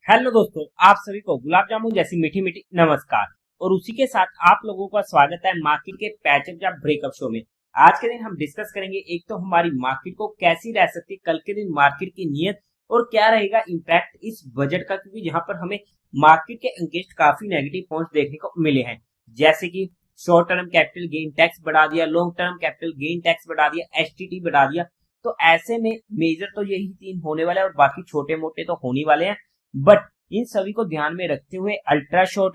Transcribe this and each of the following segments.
Hello दोस्तों, आप सभी को गुलाब जामुन जैसी मीठी मीठी नमस्कार। और उसी के साथ आप लोगों का स्वागत है मार्केट के पैचअप या ब्रेकअप शो में। आज के दिन हम डिस्कस करेंगे एक तो हमारी मार्केट को कैसी रह सकती है कल के दिन, मार्केट की नीयत और क्या रहेगा इम्पैक्ट इस बजट का, क्योंकि यहाँ पर हमें मार्केट के अगेंस्ट काफी नेगेटिव पॉइंट्स देखने को मिले हैं। जैसे कि short term capital gain tax बढ़ा दिया, long term capital gain tax बढ़ा दिया, एसटीटी बढ़ा दिया। तो ऐसे में मेजर तो यही तीन होने वाले हैं और बाकी छोटे मोटे तो होने वाले हैं। बट इन सभी को ध्यान में रखते हुए अल्ट्रा शॉर्ट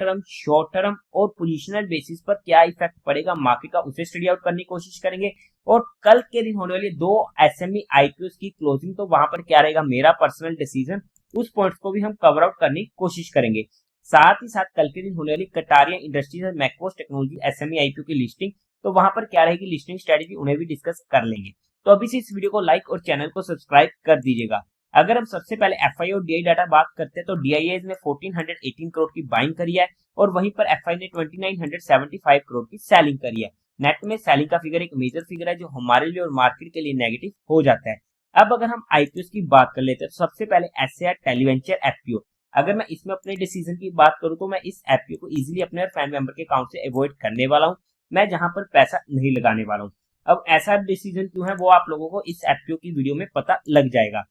टर्म और पोजिशनल बेसिस पर क्या इफेक्ट पड़ेगा मार्केट का, उसे स्टडी आउट करने की कोशिश करेंगे। और कल के दिन होने वाली दो एसएमई आईपीओ की क्लोजिंग, तो वहां पर क्या रहेगा मेरा पर्सनल डिसीजन, उस पॉइंट्स को भी हम कवर आउट करने की कोशिश करेंगे। साथ ही साथ कल के दिन होने वाली कटारिया इंडस्ट्रीज और मैक्रोस टेक्नोलॉजी एसएमई आईपीओ की लिस्टिंग, तो वहां पर क्या रहेगी लिस्टिंग स्ट्रेटेजी, उन्हें भी डिस्कस कर लेंगे। तो अभी से इस वीडियो को लाइक और चैनल को सब्सक्राइब कर दीजिएगा। अगर हम सबसे पहले एफआई और डीआई डाटा बात करते हैं तो डीआईएस ने 1418 करोड़ की बाइंग करी है और वहीं पर एफआई ने 2975 करोड़ की सेलिंग करी है। नेट में सेलिंग का फिगर एक मेजर फिगर है जो हमारे लिए और मार्केट के लिए नेगेटिव हो जाता है। अब अगर हम आईपीओ की बात कर लेते हैं तो सबसे पहले एसएआर टेलीवेंचर एफपीओ। अगर मैं इसमें अपने डिसीजन की बात करूं तो मैं इस एफपीओ को इजीली अपने फैन मेंबर के अकाउंट से अवॉइड करने वाला हूं। मैं जहां पर पैसा नहीं लगाने वाला हूं। अब ऐसा डिसीजन क्यों है वो आप लोगों को इस एफपीओ की वीडियो में पता लग जाएगा।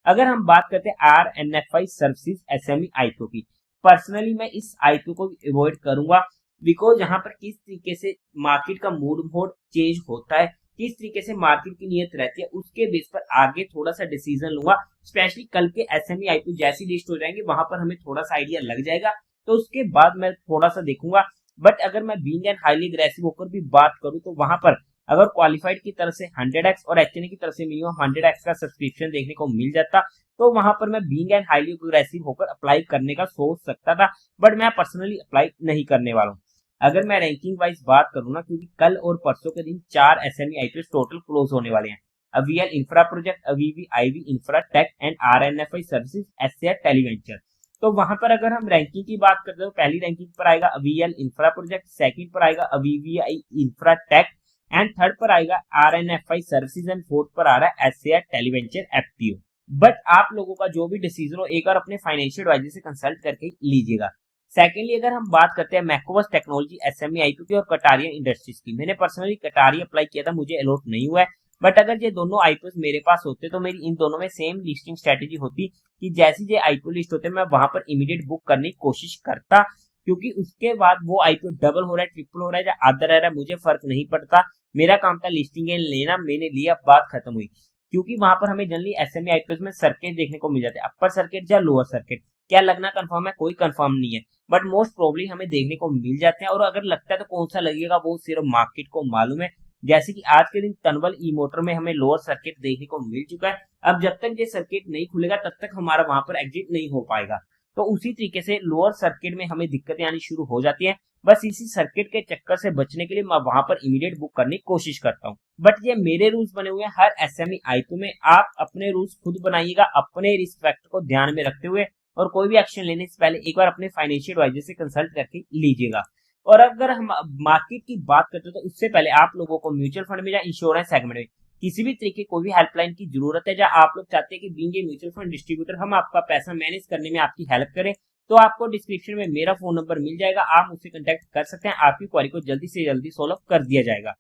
अगर हम बात करते हैं आरएनएफआई सर्विसेज एसएमई आईपीओ की, पर्सनली मैं इस आईपीओ को अवॉइड करूंगा बिकॉज यहाँ पर किस तरीके से मार्केट का मूड मोड चेंज होता है, किस तरीके से मार्केट की नीयत रहती है, उसके बेस पर आगे थोड़ा सा डिसीजन लूंगा। स्पेशली कल के एसएमई आईपीओ जैसी लिस्ट हो जाएंगे वहां पर हमें थोड़ा सा आइडिया लग जाएगा, तो उसके बाद मैं थोड़ा सा देखूंगा। बट अगर मैं बीइंग एंड हाईली एग्रेसिव होकर भी बात करूं तो वहां पर अगर क्वालिफाइड की तरफ से 100x और एचएनए की तरफ से मिनिमम 100x का सब्सक्रिप्शन देखने को मिल जाता तो वहां पर मैं बीइंग एंड हाईली एग्रेसिव होकर अप्लाई करने का सोच सकता था। बट मैं पर्सनली अप्लाई नहीं करने वाला हूँ। अगर मैं रैंकिंग वाइज बात करूँ ना, क्योंकि कल और परसों के दिन 4 एसएमई आईपीओ टोटल क्लोज होने वाले हैं। अवीएल इंफ्रा प्रोजेक्ट, अवीवी आईवी infra tech and RNFI services, SAR televenture. तो वहां पर अगर हम रैंकिंग की बात करते हैं तो पहली रैंकिंग पर आएगा अवीएल इंफ्रा प्रोजेक्ट, सेकंड पर आएगा अवीवीआई इंफ्रा टेक एंड थर्ड पर आएगा आरएनएफआई सर्विसेज एंड फोर्थ पर आ रहा है एसएआर टेलीवेंचर एफपीओ। बट आप लोगों का जो भी डिसीजन हो एक बार अपने फाइनेंशियल एडवाइजर से कंसल्ट करके लीजिएगा। सेकेंडली अगर हम बात करते हैं मैक्रोस टेक्नोलॉजी एसएमई आईपीओ की और कटारिया इंडस्ट्रीज की, मैंने पर्सनली कटारिया अप्लाई किया था, मुझे अलॉट नहीं हुआ है। बट अगर ये दोनों आईपीओ मेरे पास होते तो मेरी इन दोनों में सेम लिस्टिंग स्ट्रेटेजी होती कि जैसी ये आईपीओ लिस्ट होते मैं वहां पर इमीडिएट बुक करने की कोशिश करता, क्योंकि उसके बाद वो आईपीओ डबल हो रहा है, ट्रिपल हो रहा है या आधा रह रहा है, मुझे फर्क नहीं पड़ता। मेरा काम था लिस्टिंग लेना, मैंने लिया, बात खत्म हुई। क्योंकि वहां पर हमें जनरली एसएमई आईपीओ में सर्किट देखने को मिल जाते हैं, अपर सर्किट या लोअर सर्किट। क्या लगना कंफर्म है? कोई कंफर्म नहीं है, बट मोस्ट प्रोबेबली हमें देखने को मिल जाते हैं। और अगर लगता है तो कौन सा लगेगा वो सिर्फ मार्केट को मालूम है। जैसे कि आज के दिन तनवल ई मोटर में हमें लोअर सर्किट देखने को मिल चुका है। अब जब तक ये सर्किट नहीं खुलेगा तब तक हमारा वहां पर एग्जिट नहीं हो पाएगा। तो उसी तरीके से लोअर सर्किट में हमें दिक्कतें आनी शुरू हो जाती है। बस इसी सर्किट के चक्कर से बचने के लिए मैं वहां पर इमीडिएट बुक करने की कोशिश करता हूँ। बट ये मेरे रूल्स बने हुए हैं, हर एसएमई आईपीओ में आप अपने रूल्स खुद बनाइएगा अपने रिस्क फैक्टर को ध्यान में रखते हुए, और कोई भी एक्शन लेने से पहले एक बार अपने फाइनेंशियल एडवाइजर से कंसल्ट करके लीजिएगा। और अगर हम मार्केट की बात करते हैं तो उससे पहले आप लोगों को म्यूचुअल फंड में या इंश्योरेंस सेगमेंट में किसी भी तरीके कोई भी हेल्पलाइन की जरूरत है, जहां आप लोग चाहते हैं कि being a mutual fund distributor हम आपका पैसा मैनेज करने में आपकी हेल्प करें, तो आपको डिस्क्रिप्शन में मेरा फोन नंबर मिल जाएगा, आप मुझसे कांटेक्ट कर सकते हैं, आपकी क्वेरी को जल्दी से जल्दी सॉल्व कर दिया जाएगा।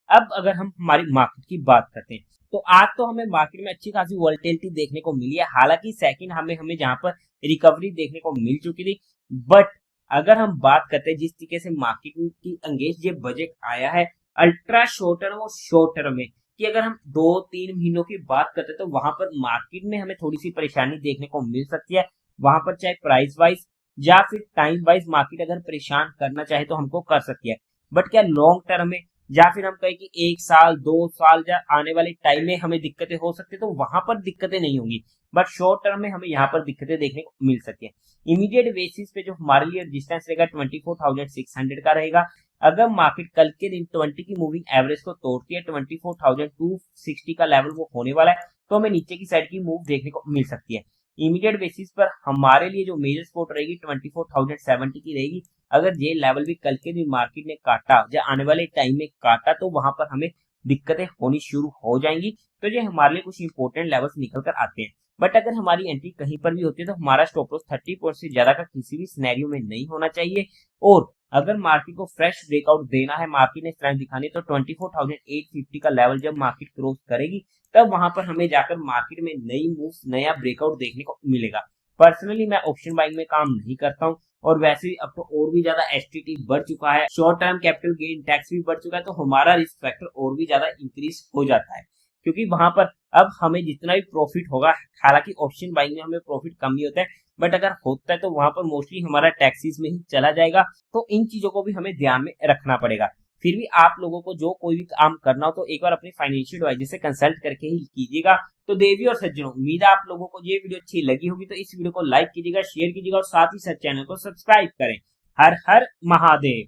अब अगर हम हमारी मार्केट की बात करते हैं तो आज तो हमें मार्केट में अच्छी खासी वोलेटिलिटी देखने को मिली है। हालांकि सेकंड हमें हमें जहां पर रिकवरी देखने को मिल चुकी थी। बट अगर हम बात करते हैं जिस तरीके से मार्केट की अंगेज ये बजट आया है अल्ट्रा शॉर्ट टर्म और शॉर्ट टर्म में, कि अगर हम 2-3 महीनों की बात करते हैं तो वहां पर मार्केट में हमें थोड़ी सी परेशानी देखने को मिल सकती है। वहां पर चाहे प्राइस वाइज या फिर टाइम वाइज मार्केट अगर परेशान करना चाहे तो हमको कर सकती है। बट क्या लॉन्ग टर्म में या फिर हम कहें कि 1 साल 2 साल या आने वाले टाइम में हमें दिक्कतें हो सकती है, तो वहां पर दिक्कतें नहीं होंगी। बट शॉर्ट टर्म में हमें यहाँ पर दिक्कतें देखने को मिल सकती है। इमीडिएट बेसिस पे जो हमारे लिए रेजिस्टेंस रहेगा 24,600 का रहेगा। अगर मार्केट कल के दिन 20 की मूविंग एवरेज को तोड़ती है 24,260 का लेवल वो होने वाला है, तो हमें नीचे की साइड की मूव देखने को मिल सकती है। इमीडिएट बेसिस पर हमारे लिए जो मेजर सपोर्ट रहेगी 24,070 की रहेगी। अगर ये लेवल भी कल के दिन मार्केट ने काटा या आने वाले टाइम में काटा तो वहां पर हमें दिक्कतें होनी शुरू हो जाएंगी। तो ये हमारे लिए कुछ इंपॉर्टेंट लेवल्स निकल कर आते हैं। बट अगर हमारी एंट्री कहीं पर भी होती है तो हमारा स्टॉप लॉस 30 पॉइंट से ज्यादा का किसी भी सिनेरियो में नहीं होना चाहिए। और अगर मार्केट को फ्रेश ब्रेकआउट देना है, मार्केट ने स्ट्रेंथ दिखानी है, तो 24,850 का लेवल जब मार्केट क्रॉस करेगी तब वहां पर हमें जाकर मार्केट में नई मूव्स, नया ब्रेकआउट देखने को मिलेगा। पर्सनली मैं ऑप्शन बाइंग में काम नहीं करता हूँ, और वैसे भी अब तो और भी ज्यादा एसटीटी बढ़ चुका है, short term capital gain tax भी बढ़ चुका है, तो हमारा रिस्क फैक्टर और भी ज्यादा इंक्रीज हो जाता है, क्योंकि वहां पर अब हमें जितना भी प्रॉफिट होगा, हालांकि ऑप्शन बाइंग में हमें प्रॉफिट कम ही होता है, बट अगर होता है तो वहां पर मोस्टली हमारा टैक्सीज में ही चला जाएगा। तो इन चीजों को भी हमें ध्यान में रखना पड़ेगा। फिर भी आप लोगों को जो कोई भी काम करना हो तो एक बार अपने फाइनेंशियल एडवाइजर से कंसल्ट करके ही कीजिएगा। तो देवी और सज्जनों, उम्मीद है आप लोगों को ये वीडियो अच्छी लगी होगी, तो इस वीडियो को लाइक कीजिएगा, शेयर कीजिएगा और साथ ही साथ चैनल को सब्सक्राइब करें। हर हर महादेव।